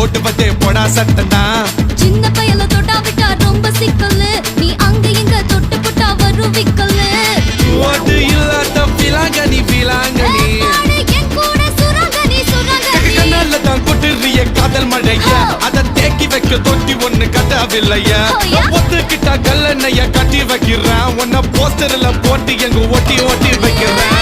ஓட்டுவதே போடா சட்டனா சின்ன பயல தொட்டா விட்டா ரொம்ப சிக்கல் நீ அங்க இங்க தொட்டு போட்டா வரும் விக்கல் ஓட்டு இல்லாத விலாங்கனி விலாங்கனி என் கூட சுரங்கனி சுரங்கனி கண்ணால தான் கொட்டுறிய காதல் மழையா அத தேக்கி வைக்க தொட்டி ஒண்ணு கட்டாவில்லையா ஒத்துக்கிட்டா கல்லெண்ணைய கட்டி வைக்கிறேன் உன்ன போஸ்டர்ல போட்டு எங்க ஒட்டி ஒட்டி வைக்கிறேன்